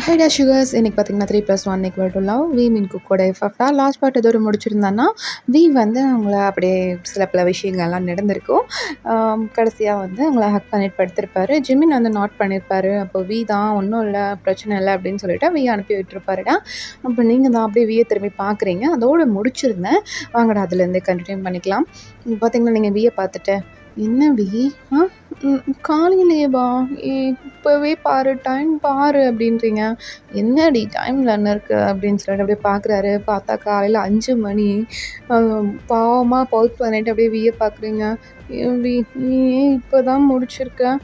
High டா sugars இன்னைக்கு பார்த்தீங்கன்னா 3+1 equal to love we mean குக்கோட எஃபெக்டா லாஸ்ட் பார்ட் ஏதோ ஒரு முடிச்சிருந்தான்னா வி வந்து அவங்கள அப்படியே சில பல விஷயங்கள்லாம் நடந்திருக்கும். கடைசியாக வந்து அவங்கள ஹக் பண்ணிட்டு படுத்திருப்பாரு. ஜிமின் வந்து நாட் பண்ணியிருப்பாரு. அப்போ வி தான் ஒன்றும் இல்லை பிரச்சனை இல்லை அப்படின்னு சொல்லிட்டு வி அனுப்பி விட்டுருப்பாருடா. அப்போ நீங்கள் தான் அப்படியே வியை திரும்பி பார்க்குறீங்க. அதோடு முடிச்சிருந்தேன். வாங்கடா அதுலேருந்து கண்டினியூ பண்ணிக்கலாம். பார்த்தீங்கன்னா நீங்கள் வியை பார்த்துட்டு என்னடி காலையிலேயேவா இப்போவே பாரு டைம் பாரு அப்படின்றீங்க. என்னடி டைமில் என்ன இருக்குது அப்படின்னு சொல்லிட்டு அப்படியே பார்க்குறாரு. பார்த்தா காலையில் 5 மணி. பாவமாக பவுட் பண்ணிட்டு அப்படியே விய பார்க்குறீங்க. வி நீ ஏன் இப்போ தான் முடிச்சிருக்க?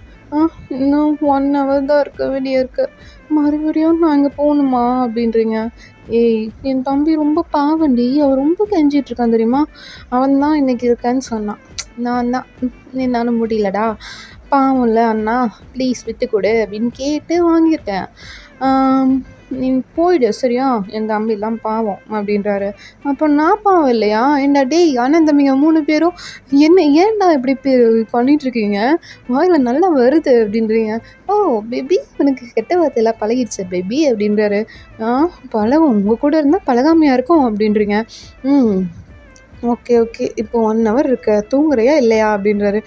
இன்னும் 1 hour தான் இருக்க வேண்டிய இருக்கு. மறுபடியும் நான் அங்கே போகணுமா அப்படின்றீங்க. ஏய் என் தம்பி ரொம்ப பாவண்டி. அவன் ரொம்ப கெஞ்சிட்டு இருக்கான் தெரியுமா? அவன் தான் இன்னைக்கு இருக்கேன்னு சொன்னான். நான் தான் என்னால் முடியலடா பாவம்ல அண்ணா ப்ளீஸ் விட்டு கொடு அப்படின்னு கேட்டு வாங்கியிருக்கேன். நீ போயிடு சரியா, என் தம்பிலாம் பாவம் அப்படின்றாரு. அப்போ நான் பாவம் இல்லையா? ஏன்டா டேய் அண்ணன் தம்பிங்க 3 பேரும் என்ன ஏன்டா இப்படி பண்ணிகிட்ருக்கீங்க? வாயில் நல்லா வருது அப்படின்றீங்க. ஓ பேபி உனக்கு கெட்ட வார்த்தையெல்லாம் பழகிடுச்சு பேபி அப்படின்றாரு. பழகும் உங்கள் கூட இருந்தால் பழகாமையாக இருக்கும் அப்படின்றீங்க. ஓகே ஓகே இப்போ 1 hour இருக்கு தூங்குறியா இல்லையா அப்படின்றாரு.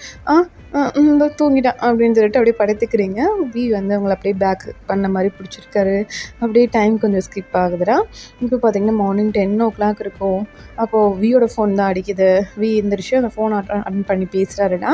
இந்த தூங்கிட்டேன் அப்படின்னு சொல்லிட்டு அப்படியே படுத்துக்கிறீங்க. வி வந்து அவங்கள அப்படியே பேக் பண்ண மாதிரி பிடிச்சிருக்காரு. அப்படியே டைம் கொஞ்சம் ஸ்கிப் ஆகுதுடா. இப்போ பார்த்தீங்கன்னா மார்னிங் 10 o'clock இருக்கும். அப்போது வியோட ஃபோன் தான் அடிக்குது. வி எந்திரிச்சு அந்த ஃபோன் அட்டன் பண்ணி பேசுகிறாருடா.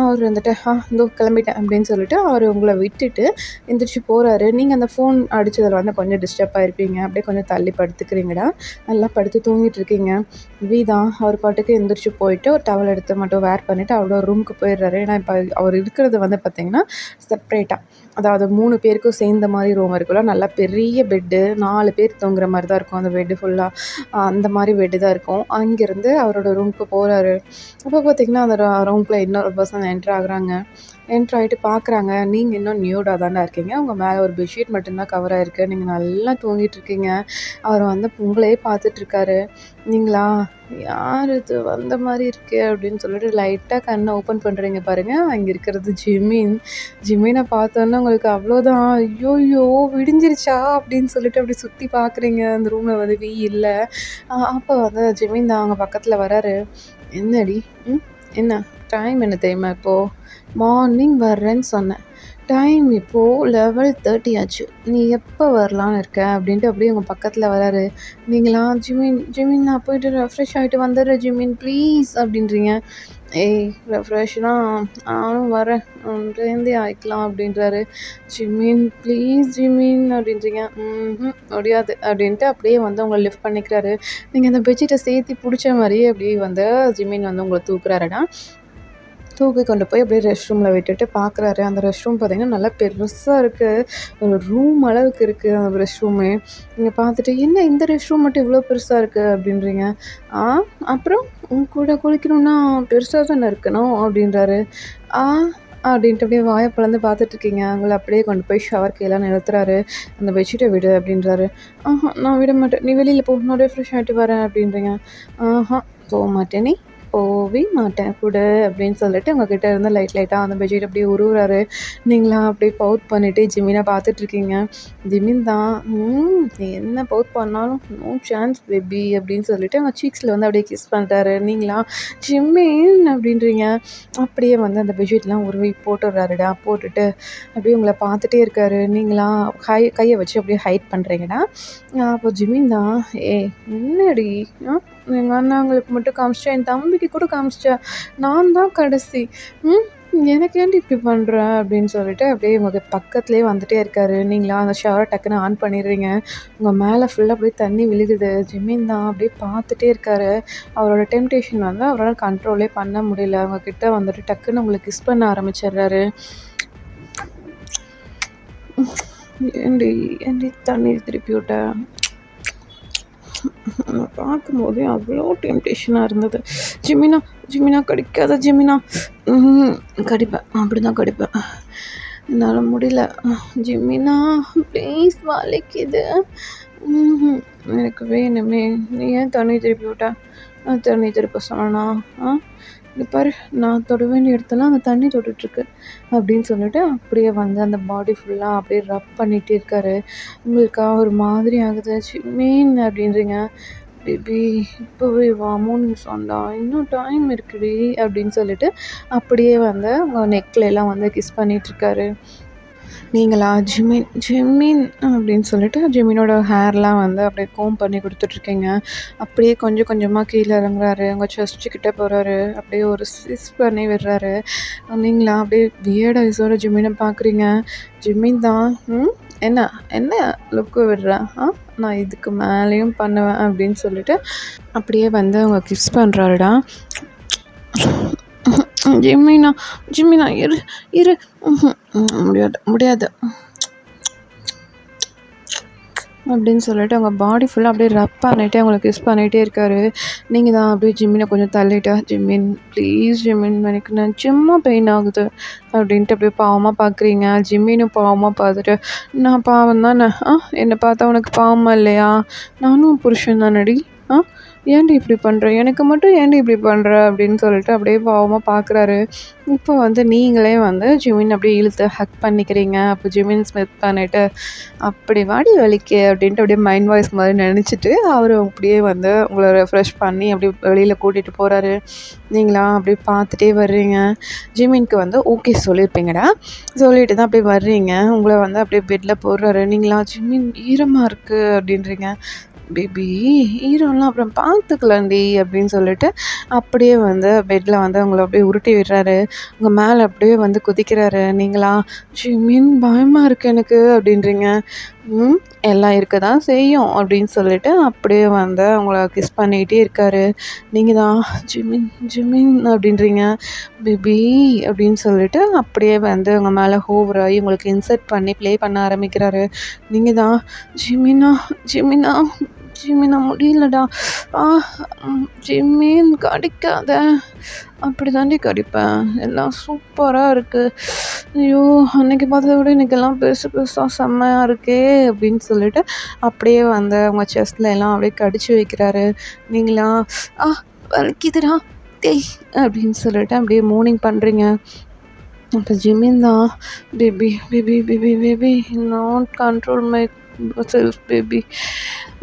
அவர் வந்துட்டு இதோ கிளம்பிட்டேன் அப்படின்னு சொல்லிட்டு அவர் உங்களை விட்டுட்டு எந்திரிச்சு போகிறாரு. நீங்கள் அந்த ஃபோன் அடித்ததில் வந்து கொஞ்சம் டிஸ்டர்ப் ஆகிருப்பீங்க. அப்படியே கொஞ்சம் தள்ளி படுத்துக்கிறீங்கடா. நல்லா படுத்து தூங்கிட்டு இருக்கீங்க. வி தான் அவர் பாட்டுக்கு எந்திரிச்சு போயிட்டு ஒரு டவல் எடுத்து மட்டும் வேர் பண்ணிவிட்டு அவரோட ரூமுக்கு போயிடுறாரு. ஏன்னா இப்போ அவர் இருக்கிறது வந்து பார்த்திங்கன்னா செப்ரேட்டாக, அதாவது 3 பேருக்கும் சேர்ந்த மாதிரி ரூம் இருக்குல்ல, நல்லா பெரிய பெட்டு, 4 பேர் தூங்குற மாதிரி தான் இருக்கும் அந்த பெட்டு ஃபுல்லாக. அந்த மாதிரி பெட்டு தான் இருக்கும். அங்கேருந்து அவரோட ரூமுக்கு போகிறாரு. அப்போ பார்த்திங்கன்னா அந்த ரூம்குள்ளே இன்னொரு பர்சன் என்ட்ரு ஆகுறாங்க. என்ட்ரு ஆகிட்டு பார்க்குறாங்க. நீங்கள் இன்னும் நியூடாக தானே இருக்கீங்க. உங்கள் மேலே ஒரு பெட்ஷீட் மட்டும்தான் கவர் ஆகிருக்கு. நீங்கள் நல்லா தூங்கிட்டு இருக்கீங்க. அவர் வந்து உங்களையே பார்த்துட்ருக்காரு. நீங்களா யார் இது வந்த மாதிரி இருக்கே அப்படின்னு சொல்லிட்டு லைட்டாக கண்ணை ஓப்பன் பண்ணுறீங்க பாருங்கள். அங்கே இருக்கிறது ஜிமின். ஜிமினை பார்த்தோன்னா உங்களுக்கு அவ்வளோதான். ஐயோயோ விடிஞ்சிருச்சா அப்படின்னு சொல்லிட்டு அப்படி சுற்றி பார்க்குறீங்க. அந்த ரூமில் வந்து வி இல்லை. அப்போ வந்து ஜிமின் தான் அவங்க பக்கத்தில் வராரு. என்னடி என்ன டைம் என்ன தெரியுமா? இப்போது மார்னிங் வர்றேன்னு சொன்னேன். டைம் இப்போது 11:30 ஆச்சு. நீ எப்போ வரலான்னு இருக்க அப்படின்ட்டு அப்படியே உங்கள் பக்கத்தில் வராரு. நீங்களா ஜிமின் நான் போய்ட்டு ரெஃப்ரெஷ் ஆகிட்டு வந்துடுறேன் ஜிமின் ப்ளீஸ் அப்படின்றீங்க. ஏய் ரெஃப்ரெஷ்னா நானும் வரேன் சேர்ந்தே ஆகிக்கலாம் அப்படின்றாரு. ஜிமின் ப்ளீஸ் ஜிமின் அப்படின்றீங்க. முடியாது அப்படின்ட்டு அப்படியே வந்து உங்களை லிஃப்ட் பண்ணிக்கிறாரு. நீங்கள் அந்த பெட்ஷீட்டை சேர்த்து பிடிச்ச மாதிரியே அப்படியே வந்து ஜிமின் வந்து உங்களை தூக்குறாருடா. தூக்கி கொண்டு போய் அப்படியே ரெஸ்ட் ரூமில் விட்டுட்டு பார்க்குறாரு. அந்த ரெஸ்ட் ரூம் பார்த்திங்கன்னா நல்லா பெருசாக இருக்குது. ஒரு ரூம் அளவுக்கு இருக்குது அந்த ரெஸ்ட் ரூமு. நீங்கள் பார்த்துட்டு என்ன இந்த ரெஸ்ட் ரூம் மட்டும் இவ்வளோ பெருசாக இருக்குது அப்படின்றீங்க. அப்புறம் உங்க கூட குளிக்கணும்னா பெருசாக தானே இருக்கணும் அப்படின்றாரு. அப்படின்ட்டு அப்படியே வாயை பிளந்து பார்த்துட்ருக்கீங்க. அவங்கள அப்படியே கொண்டு போய் ஷவர் கீழே நிறுத்துறாரு. அந்த பெட்ஷீட்டை விடு அப்படின்றாரு. நான் விட மாட்டேன், நீ வெளியில் போ, நான் ரெஃப்ரெஷ் ஆகிட்டு வரேன் அப்படின்றீங்க. போக மாட்டேன், நீ போவே மாட்டேன் கொடு அப்படின்னு சொல்லிட்டு உங்ககிட்ட இருந்து லைட்டாக அந்த பெட்ஷீட் அப்படியே உருவுறாரு. நீங்களாம் அப்படியே பவுட் பண்ணிவிட்டு ஜிமினை பார்த்துட்ருக்கீங்க. ஜிமின் தான் என்ன பவுட் பண்ணாலும் நோ சான்ஸ் பேபி அப்படின்னு சொல்லிட்டு அவங்க சீக்ஸில் வந்து அப்படியே கிஸ் பண்ணுறாரு. நீங்களா ஜிமின் அப்படின்றீங்க. அப்படியே வந்து அந்த பெட்ஷீட்லாம் உருவி போட்டுடுறாருடா. போட்டுட்டு அப்படியே உங்களை பார்த்துட்டே இருக்காரு. நீங்களாம் கையை வச்சு அப்படியே ஹைட் பண்ணுறீங்கடா. அப்போ ஜிமின் தான் என்னடி எங்கள் அண்ணாங்களுக்கு மட்டும் காமிச்சிட்டேன், என் தம்பிக்கு கூட காமிச்சிட்டேன், நான் தான் கடைசி, எனக்கு ஏன்டி இப்படி பண்ணுற அப்படின்னு சொல்லிட்டு அப்படியே உங்கள் பக்கத்துலேயே வந்துகிட்டே இருக்காரு. நீங்களா அந்த ஷவரை டக்குன்னு ஆன் பண்ணிடுறீங்க. உங்கள் மேலே ஃபுல்லாக அப்படியே தண்ணி விழுகுது. ஜிமின் தான் அப்படியே பார்த்துட்டே இருக்காரு. அவரோட டெம்டேஷன் வந்து அவரால் கண்ட்ரோலே பண்ண முடியல. அவங்கக்கிட்ட வந்துட்டு டக்குன்னு உங்களுக்கு கிஸ் பண்ண ஆரம்பிச்சிடுறாரு. ஏண்டி தண்ணீர் திருப்பி விட்டேன் பார்க்கும்போதே அவ்வளோ டெம்டேஷனாக இருந்தது. ஜிமினா கடிக்காத ஜிமினா. கடிப்பேன், அப்படி தான் கடிப்பேன், என்னால் முடியல ஜிமினா ப்ளீஸ் வலிக்குது. எனக்கு வேணுமே, நீ ஏன் தண்ணி திருப்பி விட்ட? தண்ணி திருப்ப சொன்னா "இங்க பாரு நான் தொட வேண்டிய இடத்தெல்லாம் அந்த தண்ணி தொட்டுட்ருக்கு" அப்படின்னு சொல்லிட்டு அப்படியே வந்து அந்த பாடி ஃபுல்லாக அப்படியே ரப் பண்ணிகிட்டே இருக்காரு. உங்களுக்கா ஒரு மாதிரி ஆகுது. "மீன்" அப்படின்றீங்க. "பேபி இப்போவே வா 3 நிமிஷம் தான் இன்னும் டைம் இருக்குடி" அப்படின்னு சொல்லிட்டு அப்படியே வந்து உங்கள் நெக்லலாம் வந்து கிஸ் பண்ணிகிட்ருக்காரு. நீங்களா ஜிமின் ஜிமின் அப்படின்னு சொல்லிட்டு ஜிமினோட ஹேர்லாம் வந்து அப்படியே கோம் பண்ணி கொடுத்துட்ருக்கீங்க. அப்படியே கொஞ்சம் கொஞ்சமாக கீழே இறங்குறாரு. உங்கள் செஸ்ட்டு கிட்ட போகிறாரு. அப்படியே ஒரு சிஸ் பண்ணி விடுறாரு. நீங்களா அப்படியே வியர்ட் ஐஸோட ஜிமினை பார்க்குறீங்க. ஜிமின் தான் என்ன என்ன லுக்கு விடுற நான் இதுக்கு மேலேயும் பண்ணுவேன் அப்படின்னு சொல்லிட்டு அப்படியே வந்து அவங்க கிஸ் பண்ணுறாருடா. ஜிமினா ஜிமினா இரு இரு முடியாது முடியாது அப்படின்னு சொல்லிட்டு அவங்க பாடி ஃபுல்லாக அப்படியே ரப் பண்ணிகிட்டே அவங்கள கிஸ் பண்ணிகிட்டே இருக்காரு. நீங்கள் தான் அப்படியே ஜிம்மினை கொஞ்சம் தள்ளிட்டா, "ஜிமின் ப்ளீஸ் ஜிமின் எனக்கு நிஜமா பெயின் ஆகுது" அப்படின்ட்டு அப்படியே பாவமாக பார்க்குறீங்க. ஜிம்மினும் பாவமாக பார்த்துட்டு, "நான் பாவம் தானே என்னை பார்த்தா உனக்கு பாவமாக இல்லையா? நானும் புருஷன் தானடி ஏன்டி இப்படி பண்ணுற? எனக்கு மட்டும் ஏன்டி இப்படி பண்ணுற?" அப்படின்னு சொல்லிட்டு அப்படியே பாவமாக பார்க்குறாரு. இப்போ வந்து நீங்களே வந்து ஜிமின் அப்படியே இழுத்து ஹக் பண்ணிக்கிறீங்க. அப்போ ஜிமின் ஸ்மித் பண்ணிட்டு, "அப்படி வாடி வலிக்கு" அப்படின்ட்டு அப்படியே மைண்ட் வாய்ஸ் மாதிரி நினச்சிட்டு அவர் அப்படியே வந்து உங்களை ரெஃப்ரெஷ் பண்ணி அப்படியே வெளியில் கூட்டிகிட்டு போகிறாரு. நீங்களா அப்படியே பார்த்துட்டே வர்றீங்க. ஜிமின்க்கு வந்து ஓகே சொல்லியிருப்பீங்கடா. சொல்லிட்டு தான் அப்படியே வர்றீங்க. உங்களை வந்து அப்படியே பெட்டில் போடுறாரு. நீங்களா "ஜிமின் ஈரமாக இருக்குது" அப்படின்றீங்க. "பேபி ஈரம்லாம் அப்புறம் பார்த்துக்கலாண்டி" அப்படின்னு சொல்லிட்டு அப்படியே வந்து பெட்டில் வந்து அவங்கள அப்படியே உருட்டி விடுறாரு. உங்கள் மேலே அப்படியே வந்து குதிக்கிறாரு. நீங்களா "ஜிமின் பயமாக இருக்குது எனக்கு" அப்படின்றீங்க. எல்லாம் இருக்க தான் செய்யும்" அப்படின்னு சொல்லிட்டு அப்படியே வந்து அவங்கள கிஸ் பண்ணிக்கிட்டே இருக்காரு. நீங்கள் தான் "ஜிமின் ஜிமின்" அப்படின்றீங்க. "பேபி" அப்படின்னு சொல்லிட்டு அப்படியே வந்து உங்கள் மேலே ஹோவர் ஆகி உங்களுக்கு இன்சர்ட் பண்ணி ப்ளே பண்ண ஆரம்பிக்கிறாரு. நீங்கள் தான் "ஜிமினா ஜிமினா ஜிமினா முடியலடா ஜிமின் கடிக்காத" "அப்படி தாண்டி கடிப்பேன் எல்லாம் சூப்பராக இருக்குது ஐயோ அன்னைக்கு பார்த்தத விட இன்றைக்கெல்லாம் பெருசு பெருசாக செம்மையாக இருக்கே" அப்படின்னு சொல்லிட்டு அப்படியே வந்து அவங்க செஸ்டில் எல்லாம் அப்படியே கடிச்சு வைக்கிறாரு. நீங்களா வலிக்குதுடா டேய்" அப்படின்னு சொல்லிட்டு அப்படியே மூர்னிங் பண்ணுறீங்க. அப்போ ஜிமின் தான் "baby baby baby baby not control my self baby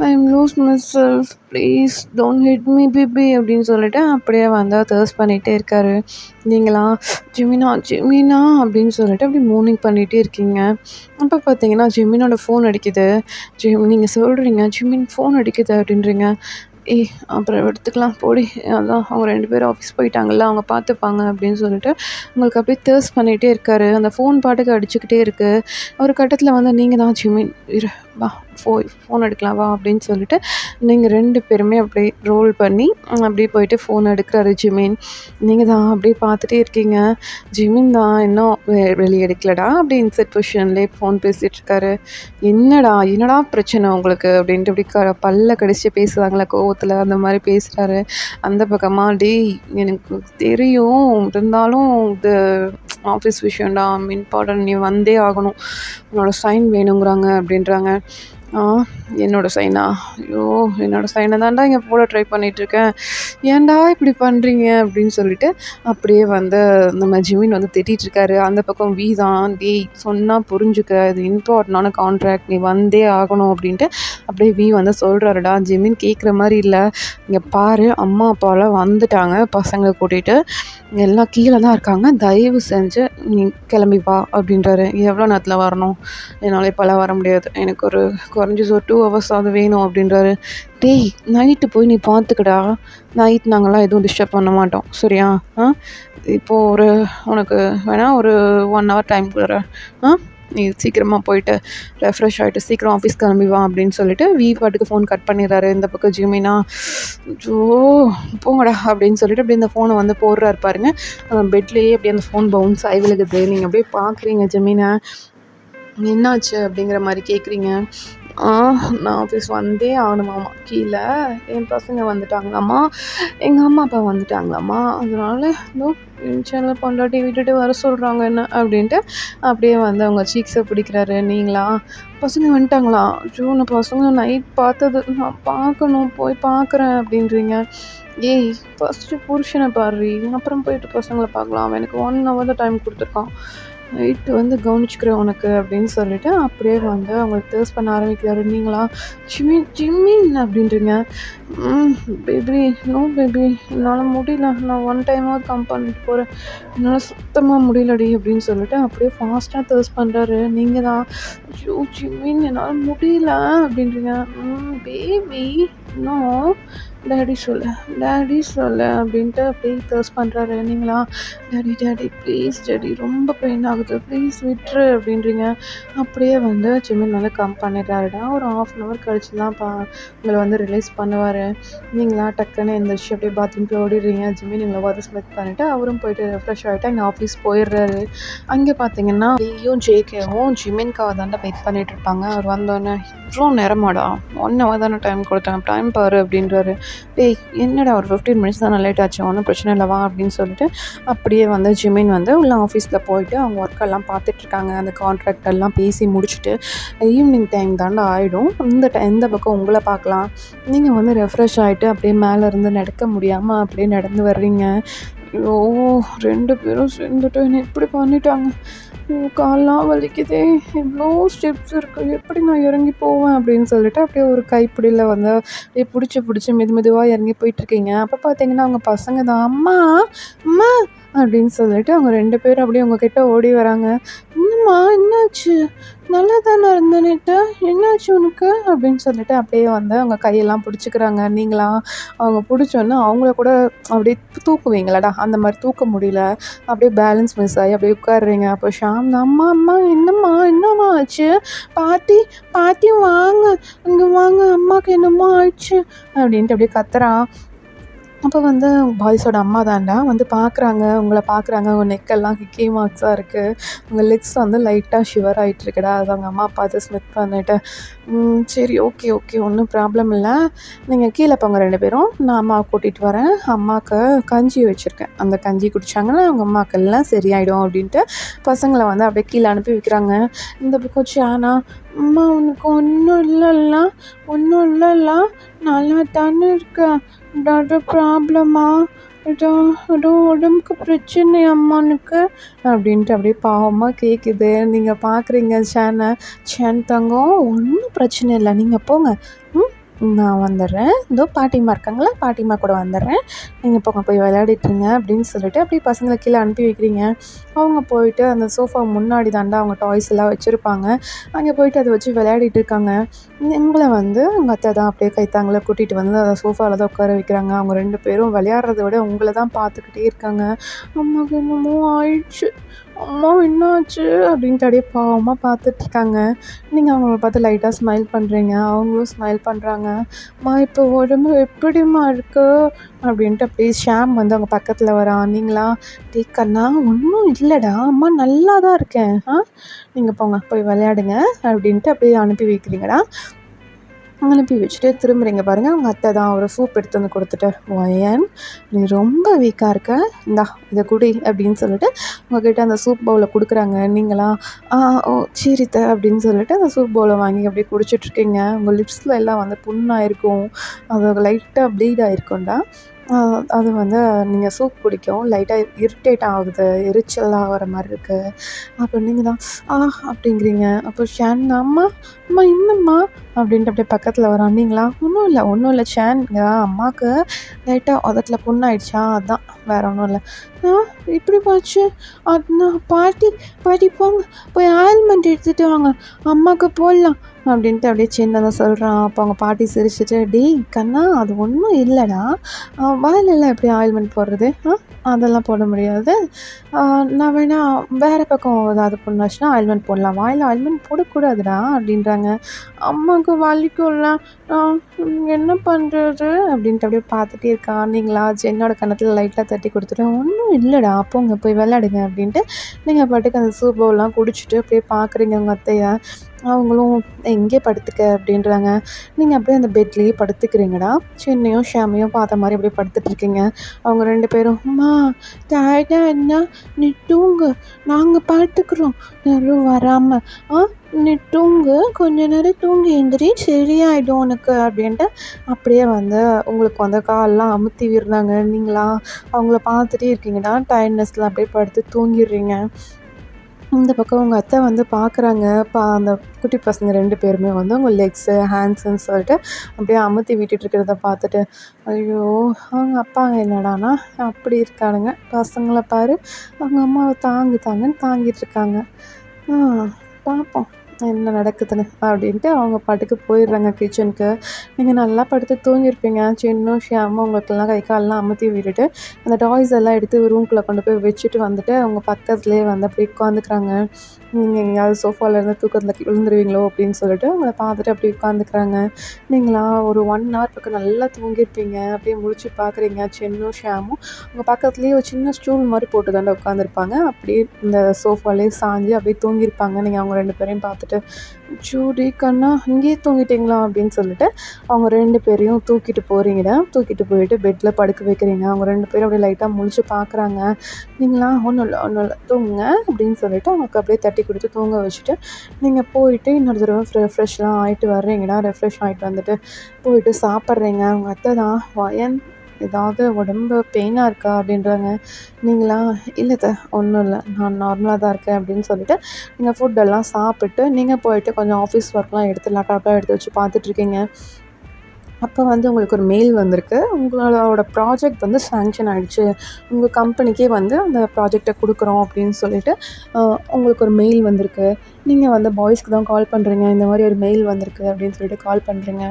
I'm loose my self please don't hit me baby" அப்படின்னு சொல்லிட்டு அப்படியே வந்து தர்ஸ் பண்ணிகிட்டே இருக்காரு. நீங்களா "ஜிமினா ஜிமினா" அப்படின்னு சொல்லிட்டு அப்படி மூர்னிங் பண்ணிகிட்டே இருக்கீங்க. அப்போ பார்த்தீங்கன்னா ஜிமினோட ஃபோன் அடிக்குது. நீங்கள் சொல்கிறீங்க "ஜிமின் ஃபோன் அடிக்குது" அப்படின்றீங்க. அப்புறம் எடுத்துக்கலாம் போடி அதான் அவங்க 2 பேரும் ஆஃபீஸ் போயிட்டாங்கல்ல அவங்க பார்த்துப்பாங்க" அப்படின்னு சொல்லிட்டு உங்களுக்கு அப்படியே தேர்ஸ் பண்ணிகிட்டே இருக்காரு. அந்த ஃபோன் பாட்டுக்கு அடிச்சுக்கிட்டே இருக்குது. ஒரு கட்டத்தில் வந்து நீங்கள் தான் "ஜிமின் இரு வா ஃபோன் எடுக்கலாம் வா" அப்படின்னு சொல்லிட்டு நீங்கள் 2 பேருமே அப்படியே ரோல் பண்ணி அப்படியே போயிட்டு ஃபோன் எடுக்கிறாரு ஜிமின். நீங்கள் தான் அப்படியே பார்த்துட்டே இருக்கீங்க. ஜிமின் தான் இன்னும் வெளியே எடுக்கலடா அப்படி இன்செட் பொசிஷன்லேயே ஃபோன் பேசிகிட்ருக்காரு. என்னடா பிரச்சனை உங்களுக்கு?" அப்படின்ட்டு இப்படி பல்ல கடிச்சு பேசுவாங்களே கோவத்தில் அந்த மாதிரி பேசுகிறாரு. அந்த பக்கமாக "டேய் எனக்கு தெரியும் இருந்தாலும் இது ஆஃபீஸ் விஷயம்டா இம்பார்ட்டன்ட் நீ வந்தே ஆகணும் உன்னோட சைன் வேணுங்கிறாங்க" அப்படின்றாங்க. என்னோட சைனா ஐயோ என்னோட சைனை தான்டா இங்கே போட ட்ரை பண்ணிகிட்ருக்கேன் ஏன்டா இப்படி பண்ணுறீங்க அப்படின்னு சொல்லிட்டு அப்படியே வந்து நம்ம ஜிமின் வந்து திட்டிகிட்ருக்காரு. அந்த பக்கம் வி தான் "டேய் சொன்னால் புரிஞ்சுக்க இது இம்பார்ட்டண்டான கான்ட்ராக்ட் நீ வந்தே ஆகணும்" அப்படின்ட்டு அப்படியே வி வந்து சொல்கிறாருடா. ஜிமின் கேட்குற மாதிரி இல்லை. "இங்கே பாரு அம்மா அப்பாலாம் வந்துட்டாங்க பசங்களை கூட்டிகிட்டு எல்லாம் கீழே தான் இருக்காங்க தயவு செஞ்சு நீ கிளம்பி வா" அப்படின்றாரு. "எவ்வளோ நேரத்தில் வரணும்?" "என்னால் இப்போலாம் வர முடியாது எனக்கு ஒரு குறைஞ்சது ஒரு 2 hours ஆகுது வேணும்" அப்படின்றாரு. "டேய் நைட்டு போய் நீ பார்த்துக்கடா நைட் நாங்கள்லாம் எதுவும் டிஸ்டர்ப் பண்ண மாட்டோம் சரியா இப்போது உனக்கு வேணால் ஒரு 1 hour டைம் கொடுக்குறேன் நீ சீக்கிரமாக போயிட்டு ரெஃப்ரெஷ் ஆகிட்டு சீக்கிரம் ஆஃபீஸ் கிளம்பி வா" அப்படின்னு சொல்லிட்டு வி பாட்டுக்கு ஃபோன் கட் பண்ணிடுறாரு. இந்த பக்கம் ஜிமினா "ஜோ போங்கடா" அப்படின்னு சொல்லிட்டு அப்படியே இந்த ஃபோனை வந்து போடுறாரு பாருங்க. பெட்லேயே அப்படியே அந்த ஃபோன் பவுன்ஸ் ஆகி விழுகுது. நீங்கள் அப்படியே பார்க்குறீங்க ஜிமினை. "என்னாச்சு?" அப்படிங்கிற மாதிரி கேட்குறீங்க. ஆ நான் ஆஃபீஸ் வந்தே ஆகணுமாமா. கீழ என் பசங்க வந்துட்டாங்களாம்மா, எங்க அம்மா, அப்பா வந்துட்டாங்களாம்மா. அதனால இதோ சின்ன பொண்டாட்டி விட்டுட்டு வர சொல்றாங்க என்ன அப்படின்ட்டு அப்படியே வந்து அவங்க சீக்ஸை பிடிக்கிறாரு. நீங்களா? பசங்க வந்துட்டாங்களா? ஐயோ! நான் பசங்க நைட் பார்த்தது. நான் பார்க்கணும், போய் பார்க்குறேன் அப்படின்றீங்க. ஏய் ஃபர்ஸ்ட்டு புருஷனை பாருடி, அப்புறம் போயிட்டு பசங்கள பார்க்கலாம். அவன் எனக்கு 1 ஹவர் தான் டைம் கொடுத்துருக்கான். நைட்டு வந்து கவனிச்சுக்கிறேன் உனக்கு அப்படின்னு சொல்லிட்டு அப்படியே வந்து அவங்களுக்கு தேர்ஸ் பண்ண ஆரம்பிக்கிறாரு. நீங்களா? ஜிமின் ஜிமின் அப்படின்றீங்க. பேபி நோ பேபி, என்னால் முடியல, நான் 1 டைமாவது கம் பண்ணிட்டு போகிறேன், என்னால் சுத்தமாக முடியலடி அப்படின்னு சொல்லிட்டு அப்படியே ஃபாஸ்ட்டாக தேர்ஸ் பண்ணுறாரு. நீங்கள் தான் ஐயோ ஜிமின் என்னால் முடியல அப்படின்றீங்க. பேபி நோ, டாடி சொல்லு, டாடி சொல்லு அப்படின்ட்டு அப்படியே தேர்ஸ் பண்ணுறாரு. நீங்களா? டாடி டாடி ப்ளீஸ் டாடி, ரொம்ப பெயின் ஆகுது, ப்ளீஸ் விட்டுரு அப்படின்றீங்க. அப்படியே வந்து ஜிமின் வந்து கம் பண்ணிடுறாருடா. ஒரு 1/2 hour கழிச்சு தான் உங்களை வந்து ரிலீஸ் பண்ணுவார். நீங்களா டக்குன்னு எந்திரிச்சு அப்படியே பாத்ரூம் போய் ஓடிடுறீங்க. ஜிமின் உங்களை வந்து ஸ்மெத் பண்ணிவிட்டு அவரும் போயிட்டு ரெஃப்ரெஷ் ஆகிட்டு அங்கே ஆஃபீஸ் போயிடுறாரு. அங்கே பார்த்தீங்கன்னா லியும் ஜேகேவும் ஜிமின்காக தாண்டா வெயிட் பண்ணிட்டு இருப்பாங்க. அவர் வந்தோடனே இவ்வளோ நேரமாடா, 1 hour தானே டைம் கொடுத்தேன், டைம் பாரு அப்படின்றாரு. டேய் என்னடா ஒரு 15 minutes தானே லேட் ஆச்சு, ஒன்றும் பிரச்சனை இல்லைவா அப்படின்னு சொல்லிட்டு அப்படியே வந்து ஜிமின் வந்து உள்ள ஆஃபீஸில் போயிட்டு அவங்க ஒர்க்கெல்லாம் பார்த்துட்ருக்காங்க. அந்த கான்ட்ராக்ட் எல்லாம் பேசி முடிச்சுட்டு ஈவினிங் டைம் தாண்டா ஆகிடும். இந்த பக்கம் உங்களை பார்க்கலாம். நீங்கள் வந்து ரெஃப்ரெஷ் ஆகிட்டு அப்படியே மேலே இருந்து நடக்க முடியாமல் அப்படியே நடந்து வர்றீங்க. ஐயோ 2 பேரும் சேர்ந்துட்டு என்னை இப்படி பண்ணிட்டாங்க, கால்லாம் வலிக்குதே, இவ்வளோ ஸ்டெப்ஸ் இருக்குது, எப்படி நான் இறங்கி போவேன் அப்படின்னு சொல்லிட்டு அப்படியே ஒரு கைப்பிடியில் வந்து அப்படியே பிடிச்சி மெதுவாக இறங்கி போயிட்டுருக்கீங்க. அப்போ பார்த்தீங்கன்னா அவங்க பசங்க தான். அம்மா அம்மா அப்படின்னு சொல்லிட்டு அவங்க 2 பேரும் அப்படியே உங்ககிட்ட ஓடி வராங்க. என்னம்மா என்னாச்சு, நல்லா தானே இருந்த நேற்று, என்னாச்சு உனக்கு அப்படின்னு சொல்லிட்டு அப்படியே வந்து அவங்க கையெல்லாம் பிடிச்சிக்கிறாங்க. நீங்களா? அவங்க பிடிச்சோன்னே அவங்கள கூட அப்படியே தூக்குவீங்களாடா, அந்த மாதிரி தூக்க முடியல, அப்படியே பேலன்ஸ் மிஸ் ஆகி அப்படியே உட்காடுறீங்க. அப்போ ஷாம் அம்மா அம்மா என்னம்மா ஆச்சு, பாட்டி பாட்டி வாங்க, இங்கே வாங்க, அம்மாவுக்கு என்னமோ ஆயிடுச்சு அப்படின்ட்டு அப்படியே கத்துறான். அப்போ வந்து பாய்ஸோட அம்மா தாண்டா வந்து பார்க்குறாங்க, உங்களை பார்க்குறாங்க. உங்கள் நெக்கெல்லாம் ஹிக்கி மார்க்ஸாக இருக்குது, உங்கள் லெக்ஸ் வந்து லைட்டாக ஷிவர் ஆகிட்டுருக்குடா. அது அவங்க அம்மா பார்த்து ஸ்மித் பண்ணிவிட்டு சரி ஓகே ஓகே ஒன்றும் ப்ராப்ளம் இல்லை, நீங்கள் கீழே போங்க 2 பேரும், நான் அம்மாவை கூட்டிகிட்டு வரேன், அம்மாவுக்கு கஞ்சி வச்சுருக்கேன், அந்த கஞ்சி குடித்தாங்கன்னா அவங்க அம்மாவுக்கு எல்லாம் சரியாயிடும் அப்படின்ட்டு பசங்களை வந்து அப்படியே கீழே அனுப்பி வைக்கிறாங்க. இந்த பக்கம் சேனா, அம்மா உனக்கு ஒன்றும் இல்லைல்ல, நல்லா தானே இருக்கேன், ஏதாவது ப்ராப்ளமா, ஏதோ உடம்புக்கு பிரச்சனையாம்மா உனக்கு அப்படின்ட்டு அப்படியே பாவமாக கேட்குது. நீங்கள் பார்க்குறீங்க சேன் தங்கம், ஒன்றும் பிரச்சனை இல்லை, நீங்கள் போங்க, நான் வந்துடுறேன், இதோ பாட்டிம்மா இருக்காங்களா, பாட்டிம்மா கூட வந்துடுறேன், நீங்கள் போங்க போய் விளையாடிட்டுருங்க அப்படின்னு சொல்லிட்டு அப்படியே பசங்களை கீழே அனுப்பி வைக்கிறீங்க. அவங்க போயிட்டு அந்த சோஃபா முன்னாடி தாண்டா அவங்க டாய்ஸ் எல்லாம் வச்சுருப்பாங்க, அங்கே போயிட்டு அதை வச்சு விளையாடிட்டு இருக்காங்க. எங்களை வந்து உங்கள் அத்தை தான் அப்படியே கைத்தாங்களை கூட்டிகிட்டு வந்து அதை சோஃபாவில் தான் உட்கார வைக்கிறாங்க. அவங்க 2 பேரும் விளையாடுறத விட உங்களை தான் பார்த்துக்கிட்டே இருக்காங்க. அம்மாவுக்கு என்னமோ ஆயிடுச்சு, அம்மா என்னாச்சு அப்படின்ட்டு அப்படியே பாவமாக பார்த்துட்ருக்காங்க. நீங்கள் அவங்கள பார்த்து லைட்டாக ஸ்மைல் பண்ணுறீங்க, அவங்களும் ஸ்மைல் பண்ணுறாங்க. அம்மா இப்போ உடம்பு எப்படிம்மா இருக்கு அப்படின்ட்டு அப்படியே ஷாம் வந்து அவங்க பக்கத்தில் வரான். நீங்களா? டே கண்ணா ஒன்றும் இல்லைடா, அம்மா நல்லா தான் இருக்கேன், நீங்கள் போங்க போய் விளையாடுங்க அப்படின்ட்டு அப்படியே அனுப்பி வைக்கிறீங்கடா. அனுப்பி வச்சுட்டு திரும்புறீங்க பாருங்கள், அவங்க அத்தை தான் ஒரு சூப் எடுத்து வந்து கொடுத்துட்டு, வயன் நீ ரொம்ப வீக்காக இருக்க, இந்தா இதை குடி அப்படின்னு சொல்லிட்டு உங்ககிட்ட அந்த சூப் பவுலை கொடுக்குறாங்க. நீங்களா? ஓ சரி த அப்படின்னு சொல்லிட்டு அந்த சூப் பவுலை வாங்கி அப்படியே குடிச்சிட்ருக்கீங்க. உங்கள் லிப்ஸில் எல்லாம் வந்து புண்ணாயிருக்கும், அது லைட்டாக ப்ளீட் ஆகிருக்கும்டா. அது வந்து நீங்கள் சூப் குடிக்கவும் லைட்டாக இரிட்டேட் ஆகுது, எரிச்சல் ஆகிற மாதிரி இருக்குது. அப்போ நீங்கள் தான் அப்படிங்கிறீங்க. அப்போ ஷேன் அம்மா என்னம்மா அப்படின்ட்டு அப்படியே பக்கத்தில் வரான். நீங்களா? ஒன்றும் இல்லை ஷேன், அம்மாவுக்கு லைட்டாக உதட்டில் புண்ணாயிடுச்சா, அதான் வேறு ஒன்றும் இல்லை. இப்படி போச்சு, அதுனா பாட்டி போங்க போய் ஆயில்மெண்ட் எடுத்துகிட்டு வாங்க, அம்மாவுக்கு போடலாம் அப்படின்ட்டு அப்படியே சின்னதாக சொல்கிறான். அப்போ அவங்க பாட்டி சிரிச்சிட்டு, டேய் கண்ணா அது ஒன்றும் இல்லைடா, வாயிலெல்லாம் எப்படி ஆயில்மெண்ட் போடுறது, அதெல்லாம் போட முடியாது, நான் வேணால் வேறு பக்கம் ஏதாவது புண்ணாச்சுன்னா ஆயில்மெண்ட் போடலாம், வாயில் ஆயில்மெண்ட் போடக்கூடாதுடா அப்படின்றாங்க. அம்மாவுக்கு வலிக்கும்ல, என்ன பண்ணுறது அப்படின்ட்டு அப்படியே பார்த்துட்டே இருக்கான். நீங்களா? என்னோட கன்னத்தில் லைட்டாக தட்டி கொடுத்துட்டு, ஒன்றும் இல்லைடா போங்க போய் விளையாடுங்க அப்படின்ட்டு நீங்கள் பாட்டுக்கு அந்த சூப் பவுல்லாம் குடிச்சிட்டு அப்படியே பார்க்குறீங்க உங்கள் அத்தையை. அவங்களும் "இங்கே படுத்துக்க" அப்படின்றாங்க. நீங்க அப்படியே அந்த பெட்லேயே படுத்துக்கிறீங்கடா. சின்னையும், ஷியாமையும் பார்த்த மாரி அப்படியே படுத்துட்ருக்கீங்க. அவங்க 2 பேரும், "அம்மா டயர்டா இருந்தா நீ தூங்கு. நாங்க பார்த்துக்குறோம். யாரும் வராம. நீ தூங்கு. கொஞ்ச நேரம் தூங்கி எந்திரி. சரியாயிடும் உனக்கு" அப்படின்ட்டு அப்படியே வந்து உங்களுக்கு வந்து கால்லாம் அமுத்தி விடுறாங்க. நீங்களா அவங்கள பார்த்துட்டே இருக்கீங்கடா. டயர்ட்னஸ்ல அப்படியே படுத்து தூங்கிடுறீங்க. இந்த பக்கம் உங்க அத்தை வந்து பார்க்குறாங்க. அந்த குட்டி பசங்க 2 பேருமே வந்து உங்க லெக்ஸு, ஹேண்ட்ஸுன்னு சொல்லிட்டு அப்படியே அமுத்தி விட்டுட்டு இருக்கிறத பார்த்துட்டு, ஐயோ! அவங்க அப்பா என்னடான்னா அப்படி இருக்கானுங்க. பசங்கள பாரு, அவங்க அம்மாவ தாங்கு தாங்குன்னு தாங்கிட்டு இருக்காங்க. ஆ பார்ப்போம் என்ன நடக்குதுன்னு அப்படின்ட்டு அவங்க பாட்டுக்கு போயிடுறாங்க கிச்சனுக்கு. நீங்கள் நல்லா படுத்து தூங்கியிருப்பீங்க. சின்னும், ஷியாமும் உங்களுக்கெல்லாம் கை கால்லாம் அமுத்தி விட்டுட்டு, அந்த டாய்ஸ் எல்லாம் எடுத்து ரூம்குள்ளே கொண்டு போய் வச்சுட்டு வந்துட்டு, அவங்க பக்கத்துலேயே வந்து அப்படியே உட்காந்துக்கிறாங்க. நீங்கள் எங்கேயாவது சோஃபாலேருந்து தூக்கத்தில் விழுந்துருவீங்களோ அப்படின்னு சொல்லிட்டு உங்கள பார்த்துட்டு அப்படியே உட்காந்துக்கிறாங்க. நீங்களா ஒரு 1 ஹவர் பக்கம் நல்லா தூங்கியிருப்பீங்க. அப்படியே முழிச்சு பார்க்குறீங்க. சின்னும், ஷியாமும் உங்கள் பக்கத்துலேயே ஒரு சின்ன ஸ்டூல் மாதிரி போட்டு தாண்டா உட்காந்துருப்பாங்க. அப்படியே இந்த சோஃபாலேயே சாஞ்சு அப்படியே தூங்கியிருப்பாங்க. நீங்கள் அவங்க 2 பேரையும் பார்த்துட்டு, "ஜூடி கண்ணா இங்கேயே தூங்கிட்டீங்களா?" அப்படின்னு சொல்லிட்டு அவங்க 2 பேரையும் தூக்கிட்டு போகிறீங்கடா. தூக்கிட்டு போயிட்டு பெட்டில் படுக்க வைக்கிறீங்க. அவங்க 2 பேரும் அப்படியே லைட்டாக முழிச்சு பார்க்குறாங்க. நீங்களா "ஒன்றும் இல்லை, ஒன்றும் இல்லை, தூங்குங்க" அப்படின்னு சொல்லிட்டு அவங்களுக்கு அப்படியே தட்டி கொடுத்து தூங்க வச்சுட்டு, நீங்கள் போயிட்டு இன்னொரு தடவை ரெஃப்ரெஷ்லாம் ஆகிட்டு வர்றீங்கடா. ரெஃப்ரெஷ் ஆகிட்டு வந்துட்டு போயிட்டு சாப்பிட்றீங்க. அவங்க அத்தை தான், "வயன் ஏதாவது உடம்பு பெயினாக இருக்கா?" அப்படின்றாங்க. நீங்களா "இல்லை அத்தை, ஒன்றும் இல்லை, நான் நார்மலாக தான் இருக்கேன்" அப்படின்னு சொல்லிட்டு நீங்கள் ஃபுட்டெல்லாம் சாப்பிட்டு நீங்கள் போயிட்டு கொஞ்சம் ஆஃபீஸ் ஒர்க்லாம் எடுத்து லேப்டாப்லாம் எடுத்து வச்சு பார்த்துட்ருக்கீங்க. அப்போ வந்து உங்களுக்கு ஒரு மெயில் வந்திருக்கு. உங்களோட ப்ராஜெக்ட் வந்து சேங்ஷன் ஆகிடுச்சு. உங்கள் கம்பெனிக்கே வந்து அந்த ப்ராஜெக்டை கொடுக்குறோம் அப்படின்னு சொல்லிட்டு உங்களுக்கு ஒரு மெயில் வந்திருக்கு. நீங்கள் வந்து பாய்ஸ்க்கு தான் கால் பண்ணுறீங்க. இந்த மாதிரி ஒரு மெயில் வந்திருக்கு அப்படின்னு சொல்லிட்டு கால் பண்ணுறீங்க.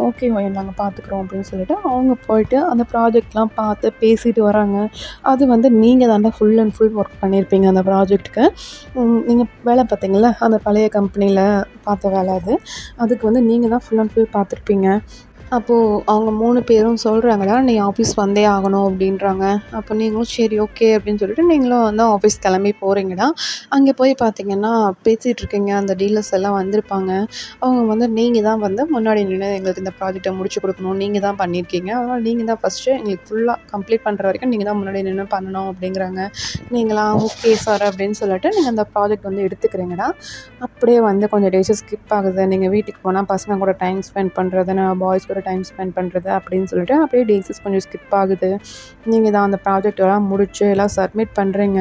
ஓகே ஒயன், நாங்கள் பார்த்துக்குறோம் அப்படின்னு சொல்லிட்டு அவங்க போயிட்டு அந்த ப்ராஜெக்ட்லாம் பார்த்து பேசிட்டு வராங்க. அது வந்து நீங்கள் தாண்டா ஃபுல் அண்ட் ஃபுல் ஒர்க் பண்ணியிருப்பீங்க அந்த ப்ராஜெக்ட்டுக்கு. நீங்கள் வேலை பார்த்தீங்கள்ல, அந்த பழைய கம்பெனியில் பார்த்த வேலை அது. அதுக்கு வந்து நீங்கள் தான் ஃபுல் அண்ட் ஃபுல் பார்த்துருப்பீங்க. அப்போது அவங்க 3 பேரும் சொல்கிறாங்கடா, "நீ ஆஃபீஸ் வந்தே ஆகணும்" அப்படின்றாங்க. அப்போ நீங்களும் சரி ஓகே அப்படின்னு சொல்லிட்டு நீங்களும் வந்து ஆஃபீஸ் கிளம்பி போகிறீங்கடா. அங்கே போய் பார்த்தீங்கன்னா பேசிகிட்ருக்கீங்க. அந்த டீலர்ஸ் எல்லாம் வந்திருப்பாங்க. அவங்க வந்து "நீங்கள் தான் வந்து முன்னாடி நின்று எங்களுக்கு இந்த ப்ராஜெக்டை முடிச்சு கொடுக்கணும். நீங்கள் தான் பண்ணியிருக்கீங்க. அதனால் நீங்கள் தான் ஃபஸ்ட்டு எங்களுக்கு ஃபுல்லாக கம்ப்ளீட் பண்ணுற வரைக்கும் நீங்கள் தான் முன்னாடி நின்று பண்ணணும்" அப்படிங்கிறாங்க. நீங்களா "ஓகே சார்" அப்படின்னு சொல்லிட்டு நீங்கள் அந்த ப்ராஜெக்ட் வந்து எடுத்துக்கிறீங்கடா. அப்படியே வந்து கொஞ்சம் டேஸு ஸ்கிப் ஆகுது. நீங்கள் வீட்டுக்கு போனால் பசங்க கூட டைம் ஸ்பெண்ட் பண்ணுறது, நான் பாய்ஸ் கூட டைம் ஸ்பெண்ட் பண்ணுறது அப்படின்னு சொல்லிட்டு அப்படியே டேஸஸ் கொஞ்சம் ஸ்கிப் ஆகுது. நீங்கள் தான் அந்த ப்ராஜெக்டெல்லாம் முடிச்சு எல்லாம் சப்மிட் பண்ணுறீங்க.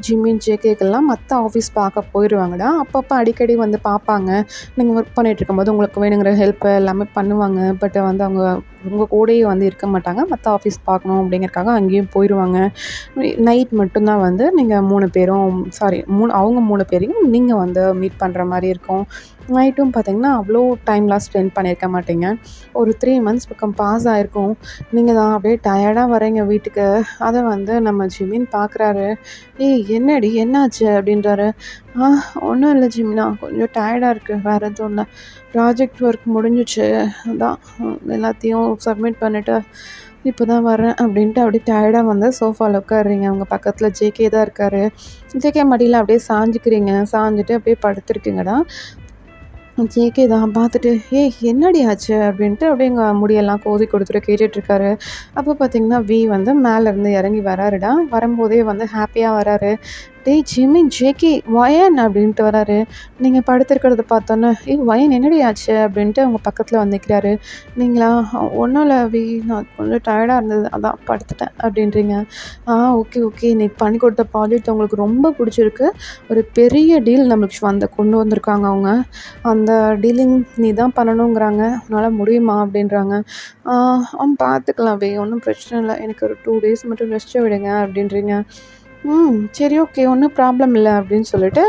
ஜிமின், ஜேகேக்கெல்லாம் மற்ற ஆஃபீஸ் பார்க்க போயிடுவாங்கடா. அப்பப்போ அடிக்கடி வந்து பார்ப்பாங்க. நீங்கள் ஒர்க் பண்ணிகிட்ருக்கும்போது உங்களுக்கு வேணுங்கிற ஹெல்ப்பு எல்லாமே பண்ணுவாங்க. பட் வந்து அவங்க உங்கள் கூடயே வந்து இருக்க மாட்டாங்க. மற்ற ஆஃபீஸ் பார்க்கணும் அப்படிங்கிறக்காக அங்கேயும் போயிடுவாங்க. நைட் மட்டும்தான் வந்து நீங்கள் 3 பேரும் அவங்க 3 பேரையும் நீங்கள் வந்து மீட் பண்ணுற மாதிரி இருக்கும். நைட்டும் பார்த்தீங்கன்னா அவ்வளோ டைம்லாம் ஸ்பெண்ட் பண்ணியிருக்க மாட்டீங்க. ஒரு 3 மந்த்ஸ் பக்கம் பாஸ் ஆகிருக்கும். நீங்கள் தான் அப்படியே டயர்டாக வரீங்க வீட்டுக்கு. அதை வந்து நம்ம ஜிமின் பார்க்குறாரு. "ஏய் என்னடி என்னாச்சு?" அப்படின்றாரு. ஒன்றும் இல்லை ஜிமினா, கொஞ்சம் டயர்டாக இருக்குது, வேறு எதுவும் இல்லை. ப்ராஜெக்ட் ஒர்க் முடிஞ்சிச்சு, அதான் எல்லாத்தையும் சப்மிட் பண்ணிவிட்டு இப்போ தான் வரேன்" அப்படின்ட்டு அப்படியே டயர்டாக வந்து சோஃபாவில் உட்கார்றீங்க. அவங்க பக்கத்தில் ஜேகே தான் இருக்கார். ஜேகே மடியில் அப்படியே சாஞ்சிக்கிறீங்க. சாஞ்சிட்டு அப்படியே படுத்துருக்கீங்கடா. ஜேகே தான் பார்த்துட்டு, "ஏய் என்னடி ஆச்சு?" அப்படின்ட்டு அப்படியே எங்கள் முடியெல்லாம் கோதி கொடுத்துட்டு கேட்டுட்ருக்காரு. அப்போ பார்த்தீங்கன்னா வந்து மேலேருந்து இறங்கி வராருடா. வரும்போதே வந்து ஹாப்பியாக வராரு. "டேய் ஜிமின், ஜேகே, வயன்" அப்படின்ட்டு வராரு. நீங்கள் படுத்திருக்கிறத பார்த்தோன்னே, "ஏய் வயன் என்னடி ஆச்சு?" அப்படின்ட்டு அவங்க பக்கத்தில் வந்து நிற்கிறாரு. நீங்களா "ஒன்றும் இல்லை நான் கொஞ்சம் டயர்டாக இருந்தது, அதான் படுத்துட்டேன்" அப்படின்றீங்க. ஓகே ஓகே, நீ பண்ணி கொடுத்த ப்ராஜெக்ட் உங்களுக்கு ரொம்ப பிடிச்சிருக்கு. ஒரு பெரிய டீல் நம்மளுக்கு கொண்டு வந்திருக்காங்க அவங்க. அந்த டீலிங் நீ தான் பண்ணணுங்கிறாங்க. உன்னால் முடியுமா அப்படின்றாங்க. பார்த்துக்கலாம் ஒன்றும் பிரச்சனை இல்லை. எனக்கு ஒரு 2 டேஸ் மட்டும் ரெஸ்ட்டு விடுங்க" அப்படின்றீங்க. சரி ஓகே, ஒன்றும் ப்ராப்ளம் இல்லை அப்படின்னு சொல்லிட்டு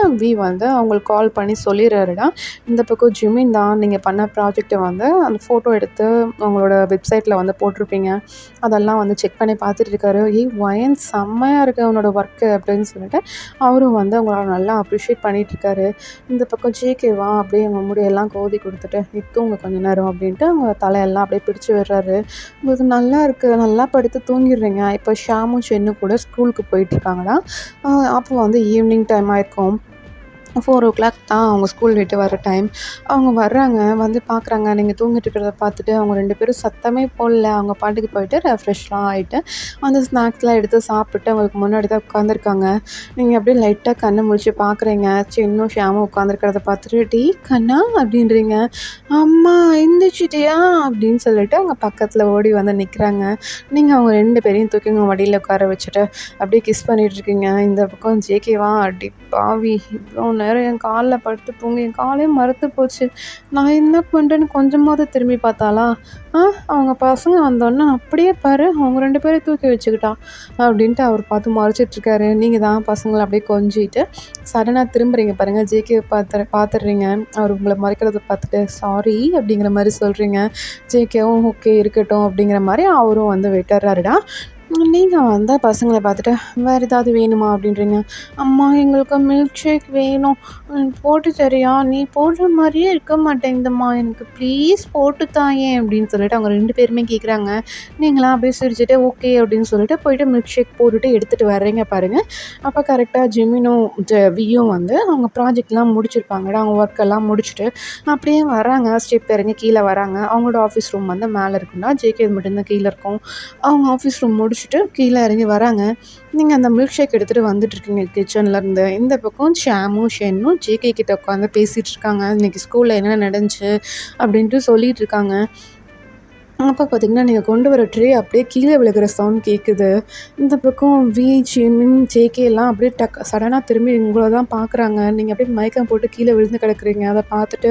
வந்து அவங்களுக்கு கால் பண்ணி சொல்லிடுறாருடா. இந்த பக்கம் ஜிமின் தான் நீங்கள் பண்ண ப்ராஜெக்டை வந்து அந்த ஃபோட்டோ எடுத்து அவங்களோட வெப்சைட்டில் வந்து போட்டிருப்பீங்க. அதெல்லாம் வந்து செக் பண்ணி பார்த்துட்டு இருக்காரு. "ஏய் வயன், செம்மையாக இருக்குது அவனோட ஒர்க்கு" அப்படின்னு சொல்லிட்டு அவரும் வந்து அவங்கள நல்லா அப்ரிஷியேட் பண்ணிகிட்ருக்காரு. இந்த பக்கம் ஜேகேவா அப்படியே அவங்க முடியெல்லாம் கோதி கொடுத்துட்டு, "நீ தூங்க கொஞ்ச நேரம்" அப்படின்ட்டு அவங்க தலையெல்லாம் அப்படியே பிடிச்சி விடுறாரு. உங்களுக்கு நல்லா இருக்குது, நல்லா படுத்து தூங்கிடுறீங்க. இப்போ ஷாமும் சென்னும் கூட ஸ்கூலுக்கு போயிட்டுருக்காங்கடா. அப்போ வந்து ஈவினிங் டைம் ஆயிருக்கும். 4:00 தான் அவங்க ஸ்கூல் விட்டு வர டைம். அவங்க வர்றாங்க. வந்து பார்க்குறாங்க. நீங்கள் தூங்கிட்டு இருக்கிறத பார்த்துட்டு அவங்க 2 பேரும் சத்தமே போடல. அவங்க பாட்டுக்கு போயிட்டு ரெஃப்ரெஷ்லாம் ஆயிட்டு, அந்த ஸ்நாக்ஸ்லாம் எடுத்து சாப்பிட்டு அவங்களுக்கு முன்னாடி தான் உட்காந்துருக்காங்க. நீங்கள் அப்படியே லைட்டா கண்ண முழிச்சு பார்க்குறீங்க. சின்னும் ஷியாமும் உட்காந்துருக்கிறத பார்த்துட்டு, "டேய் கண்ணா" அப்படின்றீங்க. "அம்மா எந்திரிச்சிட்டியா?" அப்படின்னு சொல்லிட்டு அவங்க பக்கத்தில் ஓடி வந்து நிற்கிறாங்க. நீங்கள் அவங்க 2 பேரையும் தூக்கி உங்க மடியில உட்கார வச்சுட்டு, அப்படியே கிஸ் பண்ணிட்டுருக்கீங்க. இந்த பக்கம் ஜேகேவா, "அடி பாவி! இவ்வளோ நேரம் என் காலில் படுத்து தூங்கி என் காலே மரத்து போச்சு. நான் என்ன பண்ணுறேன்னு கொஞ்சமாவது திரும்பி பார்த்தாளா? அவங்க பசங்க வந்தோடனே அப்படியே பாரு அவங்க 2 பேரையும் தூக்கி வச்சுக்கிட்டா" அப்படின்ட்டு அவர் பார்த்து முறைச்சிட்ருக்காரு. நீங்கள் தான் பசங்களை அப்படியே கொஞ்சிட்டு சடனாக திரும்புறீங்க பாருங்கள். ஜேகே பார்த்துடுறீங்க. அவர் உங்களை மறைக்கிறத பார்த்துட்டு சாரி அப்படிங்கிற மாதிரி சொல்கிறீங்க. ஜேகேவும் ஓகே இருக்கட்டும் அப்படிங்கிற மாதிரி அவரும் வந்து விட்டுறாருடா. நீங்கள் வந்து பசங்களை பார்த்துட்டு, "வேறு ஏதாவது வேணுமா?" அப்படின்றீங்க. "அம்மா எங்களுக்கு மில்க் ஷேக் வேணும். போட்டு தரியா? நீ போடுற மாதிரியே இருக்க மாட்டேங்குதும்மா. எனக்கு ப்ளீஸ் போட்டு தாயேன்" அப்படின்னு சொல்லிட்டு அவங்க 2 பேருமே கேட்குறாங்க. நீங்களாம் அப்படியே சிரிச்சுட்டு ஓகே அப்படின்னு சொல்லிட்டு போயிட்டு மில்க் ஷேக் போட்டுட்டு எடுத்துகிட்டு வர்றீங்க பாருங்கள். அப்போ கரெக்டாக ஜிமினும் வியும் வந்து அவங்க ப்ராஜெக்ட்லாம் முடிச்சிருப்பாங்கடா. அவங்க ஒர்க்கெல்லாம் முடிச்சுட்டு அப்படியே வராங்க. ஸ்டெப் இறங்கி கீழே வராங்க. அவங்களோட ஆஃபீஸ் ரூம் வந்து மேலே இருக்குன்னா ஜேகே மட்டும்தான் கீழே இருக்கும். அவங்க ஆஃபீஸ் ரூம் முடிச்சுட்டு கீழே இறங்கி வராங்க. நீங்கள் அந்த மில்க் ஷேக் எடுத்துகிட்டு வந்துட்டுருக்கீங்க கிச்சன்லேருந்து. இந்த பக்கம் ஷியாமும் ஷென்னும் ஜேகே கிட்ட உட்காந்து பேசிகிட்டு இருக்காங்க. இன்றைக்கி ஸ்கூலில் என்ன நடந்துச்சு அப்படின்ட்டு சொல்லிகிட்டு இருக்காங்க. அப்போ பார்த்தீங்கன்னா, நீங்கள் கொண்டு வர ட்ரே அப்படியே கீழே விழுகிற சவுண்ட் கேட்குது. இந்த பக்கம் ஜிமின், ஜேகேலாம் அப்படியே சடனாக திரும்பி உங்களை தான் பார்க்குறாங்க. நீங்கள் அப்படியே மயக்கம் போட்டு கீழே விழுந்து கிடக்குறீங்க. அதை பார்த்துட்டு,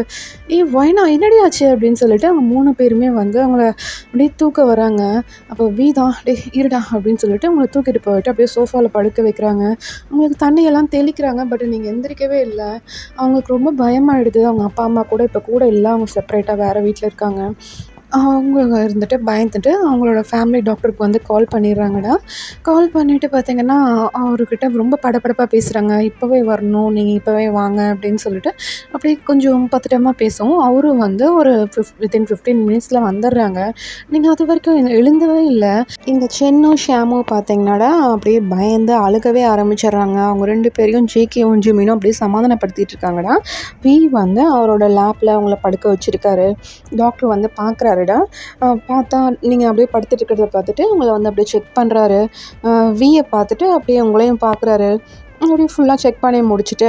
"ஏய் வைனா என்னடி ஆச்சு?" அப்படின்னு சொல்லிட்டு அவங்க 3 பேருமே வந்து அவங்கள அப்படியே தூக்க வராங்க. அப்போ தான், "டேய் இருடா" அப்படின்னு சொல்லிட்டு உங்களை தூக்கிட்டு போயிட்டு அப்படியே சோஃபாவில் படுக்க வைக்கிறாங்க. உங்களுக்கு தண்ணியெல்லாம் தெளிக்கிறாங்க. பட் நீங்கள் எந்திரிக்கவே இல்லை. அவங்களுக்கு ரொம்ப பயமாயிடுது. அவங்க அப்பா அம்மா கூட இப்போ கூட இல்லை. அவங்க செப்பரேட்டாக வேறு வீட்டில் இருக்காங்க. அவங்க இருந்துட்டு பயந்துட்டு அவங்களோட ஃபேமிலி டாக்டருக்கு வந்து கால் பண்ணிடுறாங்கடா. கால் பண்ணிவிட்டு பார்த்தீங்கன்னா, அவர்கிட்ட ரொம்ப படபடப்பாக பேசுகிறாங்க. "இப்போவே வரணும், நீங்கள் இப்போவே வாங்க" அப்படின்னு சொல்லிட்டு அப்படியே கொஞ்சம் பதட்டமாக பேசவும், அவரும் வந்து ஒரு வித்தின் 15 மினிட்ஸில் வந்துடுறாங்க. நீங்கள் அது வரைக்கும் எழுந்தவே இல்லை. இந்த சென்னும் ஷியாமும் பார்த்தீங்கன்னாடா அப்படியே பயந்து அழுகவே ஆரம்பிச்சிடுறாங்க. அவங்க 2 பேரையும் ஜேகேவும் ஜிமினும் அப்படியே சமாதானப்படுத்திட்டு இருக்காங்கடா. வந்து அவரோட லேப்பில் அவங்கள படுக்க வச்சுருக்காரு. டாக்டர் வந்து பார்க்குறாருடா. பார்த்தா நீங்கள் அப்படியே படுத்துட்டு இருக்கிறத பார்த்துட்டு உங்களை வந்து அப்படியே செக் பண்ணுறாரு. வியை பார்த்துட்டு அப்படியே உங்களையும் பார்க்குறாரு. அப்படியே ஃபுல்லாக செக் பண்ணி முடிச்சுட்டு,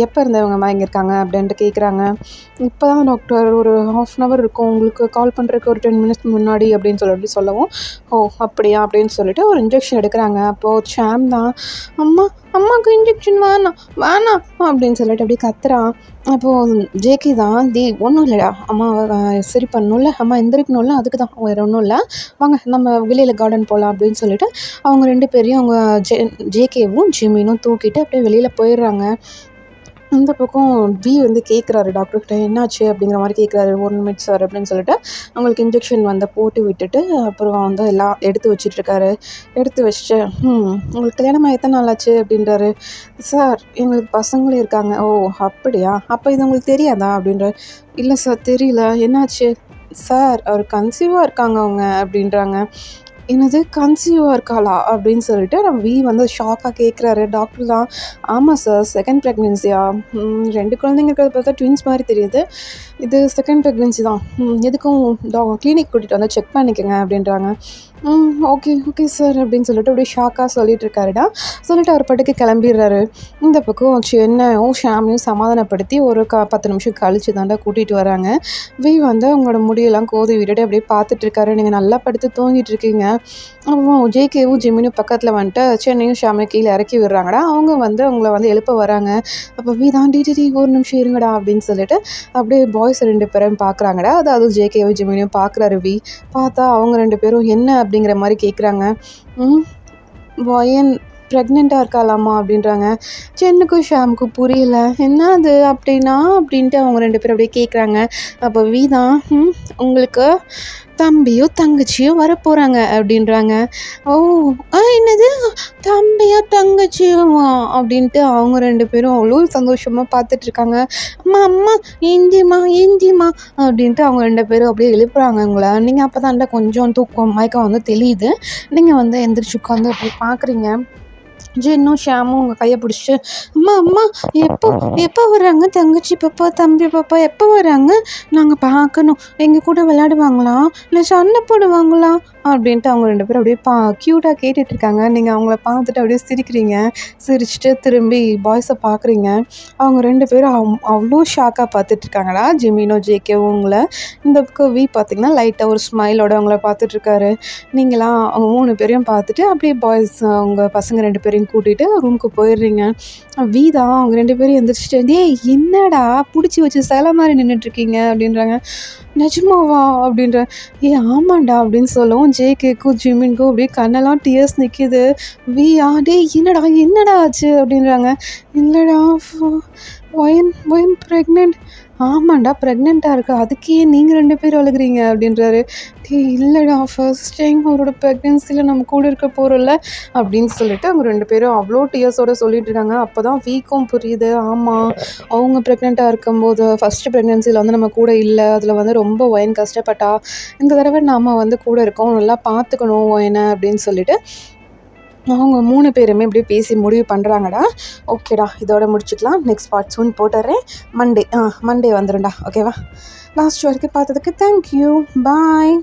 "எப்போ இருந்து இவங்க மயங்கியிருக்காங்க?" அப்படின்ட்டு கேட்குறாங்க. "இப்போ தான் டாக்டர் ஒரு 1/2 அன் ஹவர் இருக்கும். உங்களுக்கு கால் பண்ணுறதுக்கு ஒரு 10 மினிட்ஸ் முன்னாடி" அப்படின்னு சொல்லவும், "ஓ அப்படியா?" அப்படின்னு சொல்லிட்டு ஒரு இன்ஜெக்ஷன் எடுக்கிறாங்க. அப்போது ஷாம் தான், "அம்மா அம்மாவுக்கு இன்ஜெக்ஷன் வேணாம் வேணாம்" அப்படின்னு சொல்லிட்டு அப்படியே கத்துறான். அப்போது ஜேகே தான், ஒன்றும் இல்லைடா, அம்மாவை சரி பண்ணணும்ல, அம்மா எந்திரிக்கணும்ல, அதுக்கு தான், வேறு ஒன்றும் இல்லை, வாங்க நம்ம வெளியில் கார்டன் போகலாம்" அப்படின்னு சொல்லிட்டு அவங்க 2 பேரையும் அவங்க ஜேகேவும் ஜிமினும் தூக்கிட்டு அப்படியே வெளியில் போயிடுறாங்க. இந்த பக்கம் வந்து கேட்குறாரு டாக்டர்கிட்ட, "என்னாச்சு?" அப்படிங்கிற மாதிரி கேட்குறாரு. "1 மினிட் சார்" அப்படின்னு சொல்லிட்டு அவங்களுக்கு இன்ஜெக்ஷன் வந்து போட்டு விட்டுட்டு அப்புறம் வந்து எல்லாம் எடுத்து வச்சிட்ருக்காரு. எடுத்து வச்சுட்டு, உங்களுக்கு கல்யாணம் எத்தனை நாள் ஆச்சு?" அப்படின்றாரு. "சார் எங்களுக்கு பசங்களும் இருக்காங்க." "ஓ அப்படியா? அப்போ இது உங்களுக்கு தெரியாதா?" அப்படின்றாரு. "இல்லை சார் தெரியல." "என்னாச்சு?" "சார் அவர் கன்சீவாக இருக்காங்க அவங்க" அப்படின்றாங்க. "என்னது கன்சீவாக இருக்காளா?" அப்படின்னு சொல்லிட்டு வந்து ஷாக்காக கேட்குறாரு. டாக்டர் தான், "ஆமாம் சார், செகண்ட் ப்ரெக்னென்சியா? 2 குழந்தைங்க இருக்கிறத பார்த்தா ட்வின்ஸ் மாதிரி தெரியுது. இது செகண்ட் ப்ரெக்னென்சி தான். எதுக்கும் கிளினிக் கூட்டிகிட்டு வந்து செக் பண்ணிக்கோங்க" அப்படின்றாங்க. ஓகே ஓகே சார்" அப்படின்னு சொல்லிட்டு அப்படியே ஷாக்காக சொல்லிட்டு இருக்காருடா. சொல்லிட்டு அவர் பாட்டுக்கு கிளம்பிடுறாரு. இந்த பக்கம் சென்னையும் ஷாமையும் சமாதானப்படுத்தி ஒரு 10 நிமிஷம் கழிச்சு தாண்டா கூட்டிகிட்டு வராங்க. வந்து அவங்களோட முடியெல்லாம் கோதி விட்டுட்டு அப்படியே பார்த்துட்ருக்காரு. நீங்கள் நல்லா படுத்து தூங்கிட்டு இருக்கீங்க. அப்புறம் ஜேகேவும் ஜிமினும் பக்கத்தில் வந்துட்டு சென்னையும் ஷாமையும் கீழே இறக்கி விடுறாங்கடா. அவங்க வந்து அவங்கள வந்து எழுப்ப வராங்க. அப்போ தான், "டி ஒரு நிமிஷம் இருங்கடா" அப்படின்னு சொல்லிட்டு அப்படியே பாய்ஸ் 2 பேரும் பார்க்குறாங்கடா. அதாவது ஜேகேவும் ஜிமினையும் பார்க்குறாரு. பார்த்தா அவங்க 2 பேரும் என்ன அப்படிங்கிற மாதிரி கேட்குறாங்க. "வயன் ப்ரெக்னெண்ட்டாக இருக்காளாம்மா" அப்படின்றாங்க. சென்னுக்கும் ஷாமுக்கும் புரியல. "என்ன அது அப்படின்னா?" அப்படின்ட்டு அவங்க 2 பேரும் அப்படியே கேட்குறாங்க. அப்போ தான், "உங்களுக்கு தம்பியோ தங்கச்சியோ வரப்போகிறாங்க" அப்படின்றாங்க. "ஓ என்னது தம்பியோ தங்கச்சியோவா?" அப்படின்ட்டு அவங்க 2 பேரும் அவ்வளோ சந்தோஷமாக பார்த்துட்ருக்காங்க. "அம்மா அம்மா ஏந்திம்மா ஏந்திம்மா" அப்படின்ட்டு அவங்க 2 பேரும் அப்படியே எழுப்புறாங்க உங்களை. நீங்கள் அப்போ தாண்டா கொஞ்சம் மயக்கம் வந்து தெளியுது. நீங்கள் வந்து எந்திரிச்சு உட்காந்து அப்படியே பார்க்குறீங்க. ஜின்னும் ஷியாமும் உங்கள் கையை பிடிச்சிட்டு, அம்மா அம்மா, எப்போ எப்போ வர்றாங்க தங்கச்சி பாப்பா தம்பி பாப்பா, எப்போ வர்றாங்க, நாங்கள் பார்க்கணும், எங்கள் கூட விளையாடுவாங்களா, இல்லை சண்டை போடுவாங்களா அப்படின்ட்டு அவங்க 2 பேரும் அப்படியே க்யூட்டாக கேட்டுட்ருக்காங்க. நீங்கள் அவங்கள பார்த்துட்டு அப்படியே சிரிக்கிறீங்க. சிரிச்சுட்டு திரும்பி பாய்ஸை பார்க்குறீங்க. அவங்க 2 பேரும் அவ்வளோ ஷாக்காக பார்த்துட்ருக்காங்கடா, ஜிமினோ ஜேகேவும் உங்களை. இந்த பக்கம் பார்த்தீங்கன்னா லைட்டாக ஒரு ஸ்மைலோட அவங்கள பார்த்துட்ருக்காரு. நீங்களாம் அவங்க 3 பேரையும் பார்த்துட்டு அப்படியே பாய்ஸ் அவங்க பசங்க 2 பேரையும் கூட்டிகிட்டு ரூமுக்கு போயிடுறீங்க. தான் அவங்க 2 பேரும் எந்திரிச்சிட்டு, "டேய் என்னடா பிடிச்சி வச்சு சிலை மாதிரி நின்றுட்டுருக்கீங்க" அப்படின்றாங்க. "நிஜமாவா?" அப்படின்றேன். ஆமாண்டா" அப்படின்னு சொல்லவும் ஜேகேக்கும் ஜிமின்க்கும் அப்படியே கண்ணெல்லாம் டியர்ஸ் நிற்கிது. டேய் என்னடா என்னடா ஆச்சு அப்படின்றாங்க. "இல்லைடா, ஒயன் ப்ரெக்னென்ட்." "ஆமாண்டா ப்ரெக்னெண்ட்டாக இருக்கா, அதுக்கு ஏன் நீங்கள் 2 பேரும் அழுகுறீங்க" அப்படின்றாரு. "டேய் இல்லைடா, ஃபர்ஸ்ட் டைம் அவரோட ப்ரெக்னென்சியில் நம்ம கூட இருக்க போகிறோம்ல" அப்படின்னு சொல்லிட்டு அவங்க 2 பேரும் அவ்வளோ டியர்ஸோடு சொல்லிட்டு இருக்காங்க. அப்போ தான் வீக்கும் புரியுது. ஆமாம், அவங்க ப்ரெக்னெண்ட்டாக இருக்கும்போது ஃபஸ்ட்டு ப்ரெக்னென்சியில் வந்து நம்ம கூட இல்லை, அதில் வந்து ரொம்ப ஒயன் கஷ்டப்பட்டா. இந்த தடவை நாம் வந்து கூட இருக்கோம், நல்லா பார்த்துக்கணும் ஒயனை அப்படின்னு சொல்லிட்டு அவங்க 3 பேருமே இப்படியே பேசி முடிவு பண்ணுறாங்கடா. ஓகேடா, இதோட முடிச்சுக்கலாம். நெக்ஸ்ட் பார்ட் சூன் போட்டுடுறேன். மண்டே வந்துடும்டா. ஓகேவா? லாஸ்ட் வரைக்கும் பார்த்ததுக்கு தேங்க்யூ. பாய்.